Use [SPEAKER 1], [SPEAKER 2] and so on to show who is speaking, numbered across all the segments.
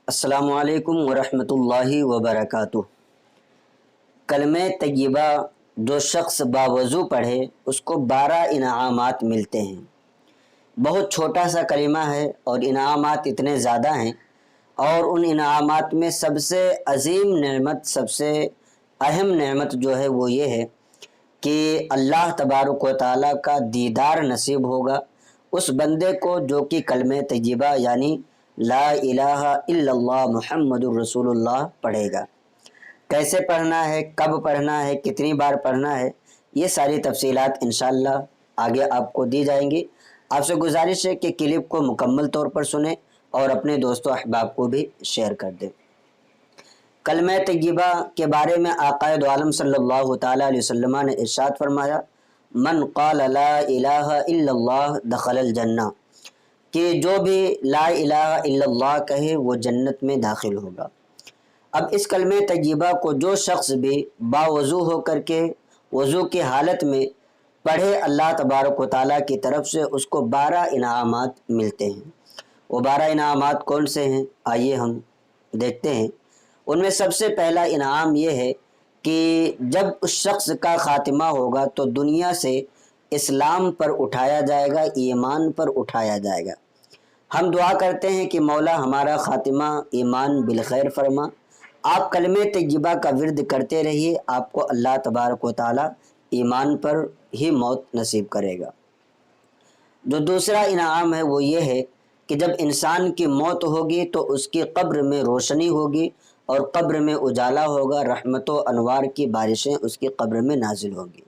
[SPEAKER 1] السلام علیکم ورحمۃ اللہ وبرکاتہ۔ کلمہ طیبہ جو شخص باوضو پڑھے اس کو 12 انعامات ملتے ہیں۔ بہت چھوٹا سا کلمہ ہے اور انعامات اتنے زیادہ ہیں، اور ان انعامات میں سب سے عظیم نعمت، سب سے اہم نعمت جو ہے وہ یہ ہے کہ اللہ تبارک و تعالیٰ کا دیدار نصیب ہوگا اس بندے کو جو کہ کلمہ طیبہ یعنی لا الہ الا اللہ محمد الرسول اللہ پڑھے گا۔ کیسے پڑھنا ہے، کب پڑھنا ہے، کتنی بار پڑھنا ہے، یہ ساری تفصیلات انشاءاللہ آگے آپ کو دی جائیں گی۔ آپ سے گزارش ہے کہ کلپ کو مکمل طور پر سنیں اور اپنے دوستوں احباب کو بھی شیئر کر دیں۔ کلمہ طیبہ کے بارے میں آقا دو عالم صلی اللہ تعالیٰ علیہ وسلم نے ارشاد فرمایا، من قال لا الہ الا اللہ دخل الجنہ، کہ جو بھی لا الہ الا اللہ کہے وہ جنت میں داخل ہوگا۔ اب اس کلمہ طیبہ کو جو شخص بھی باوضو ہو کر کے وضو کی حالت میں پڑھے اللہ تبارک و تعالیٰ کی طرف سے اس کو 12 انعامات ملتے ہیں۔ وہ 12 انعامات کون سے ہیں آئیے ہم دیکھتے ہیں۔ ان میں سب سے پہلا انعام یہ ہے کہ جب اس شخص کا خاتمہ ہوگا تو دنیا سے اسلام پر اٹھایا جائے گا، ایمان پر اٹھایا جائے گا۔ ہم دعا کرتے ہیں کہ مولا ہمارا خاتمہ ایمان بالخیر فرما۔ آپ کلمہ طیبہ کا ورد کرتے رہیے، آپ کو اللہ تبارک و تعالی ایمان پر ہی موت نصیب کرے گا۔ جو دوسرا انعام ہے وہ یہ ہے کہ جب انسان کی موت ہوگی تو اس کی قبر میں روشنی ہوگی اور قبر میں اجالا ہوگا، رحمت و انوار کی بارشیں اس کی قبر میں نازل ہوگی۔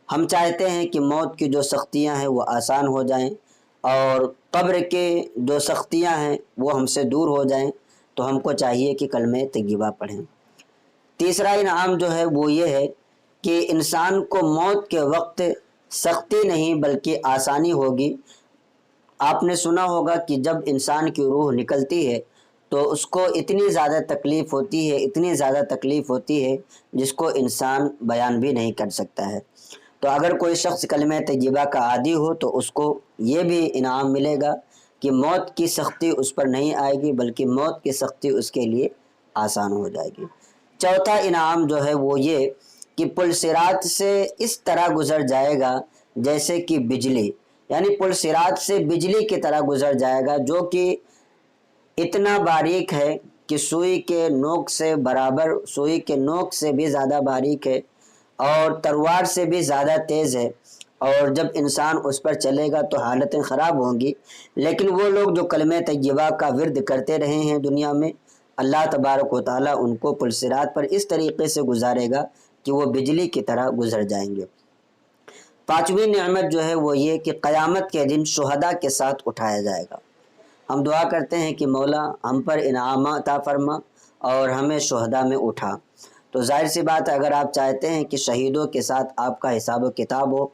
[SPEAKER 1] ہم چاہتے ہیں کہ موت کی جو سختیاں ہیں وہ آسان ہو جائیں اور قبر کے جو سختیاں ہیں وہ ہم سے دور ہو جائیں، تو ہم کو چاہیے کہ کلمہ طیبہ پڑھیں۔ تیسرا انعام جو ہے وہ یہ ہے کہ انسان کو موت کے وقت سختی نہیں بلکہ آسانی ہوگی۔ آپ نے سنا ہوگا کہ جب انسان کی روح نکلتی ہے تو اس کو اتنی زیادہ تکلیف ہوتی ہے، اتنی زیادہ تکلیف ہوتی ہے جس کو انسان بیان بھی نہیں کر سکتا ہے۔ تو اگر کوئی شخص کلمہ طیبہ کا عادی ہو تو اس کو یہ بھی انعام ملے گا کہ موت کی سختی اس پر نہیں آئے گی بلکہ موت کی سختی اس کے لیے آسان ہو جائے گی۔ چوتھا انعام جو ہے وہ یہ کہ پل صراط سے اس طرح گزر جائے گا جیسے کہ بجلی، یعنی پل صراط سے بجلی کی طرح گزر جائے گا، جو کہ اتنا باریک ہے کہ سوئی کے نوک سے برابر، سوئی کے نوک سے بھی زیادہ باریک ہے اور تلوار سے بھی زیادہ تیز ہے، اور جب انسان اس پر چلے گا تو حالتیں خراب ہوں گی۔ لیکن وہ لوگ جو کلمہ طیبہ کا ورد کرتے رہے ہیں دنیا میں، اللہ تبارک و تعالیٰ ان کو پل صراط پر اس طریقے سے گزارے گا کہ وہ بجلی کی طرح گزر جائیں گے۔ پانچویں نعمت جو ہے وہ یہ کہ قیامت کے دن شہداء کے ساتھ اٹھایا جائے گا۔ ہم دعا کرتے ہیں کہ مولا ہم پر انعام عطا فرما اور ہمیں شہداء میں اٹھا۔ تو ظاہر سی بات ہے، اگر آپ چاہتے ہیں کہ شہیدوں کے ساتھ آپ کا حساب و کتاب ہو،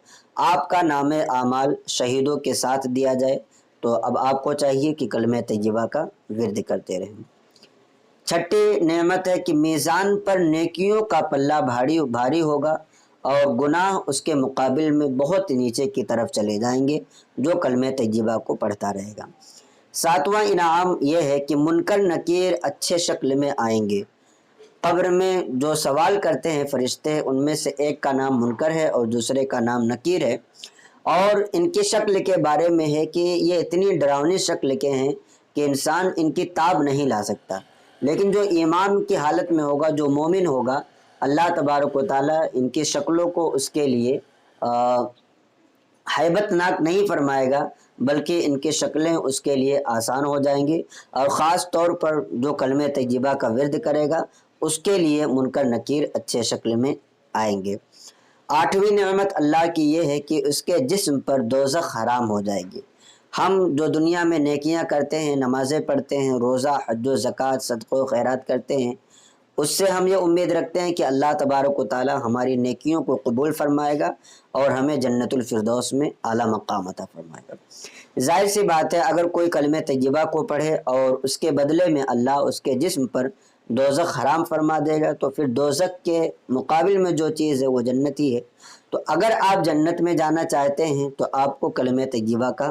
[SPEAKER 1] آپ کا نام اعمال شہیدوں کے ساتھ دیا جائے، تو اب آپ کو چاہیے کہ کلمہ طیبہ کا ورد کرتے رہیں۔ چھٹی نعمت ہے کہ میزان پر نیکیوں کا پلہ بھاری ہوگا اور گناہ اس کے مقابل میں بہت نیچے کی طرف چلے جائیں گے جو کلمہ طیبہ کو پڑھتا رہے گا۔ ساتواں انعام یہ ہے کہ منکر نکیر اچھے شکل میں آئیں گے۔ قبر میں جو سوال کرتے ہیں فرشتے، ان میں سے ایک کا نام منکر ہے اور دوسرے کا نام نکیر ہے، اور ان کی شکل کے بارے میں ہے کہ یہ اتنی ڈراؤنی شکل کے ہیں کہ انسان ان کی تاب نہیں لا سکتا۔ لیکن جو ایمان کی حالت میں ہوگا، جو مومن ہوگا، اللہ تبارک و تعالیٰ ان کی شکلوں کو اس کے لیے ہیبت ناک نہیں فرمائے گا بلکہ ان کی شکلیں اس کے لیے آسان ہو جائیں گی، اور خاص طور پر جو کلمہ طیبہ کا ورد کرے گا اس کے لیے منکر نکیر اچھے شکل میں آئیں گے۔ آٹھویں نعمت اللہ کی یہ ہے کہ اس کے جسم پر دوزخ حرام ہو جائے گی۔ ہم جو دنیا میں نیکیاں کرتے ہیں، نمازیں پڑھتے ہیں، روزہ، حج و زکوٰۃ، صدقہ و خیرات کرتے ہیں، اس سے ہم یہ امید رکھتے ہیں کہ اللہ تبارک و تعالی ہماری نیکیوں کو قبول فرمائے گا اور ہمیں جنت الفردوس میں اعلیٰ مقام عطا فرمائے گا۔ ظاہر سی بات ہے، اگر کوئی کلمہ طیبہ کو پڑھے اور اس کے بدلے میں اللہ اس کے جسم پر دوزخ حرام فرما دے گا تو پھر دوزخ کے مقابل میں جو چیز ہے وہ جنتی ہے۔ تو اگر آپ جنت میں جانا چاہتے ہیں تو آپ کو کلمہ طیبہ کا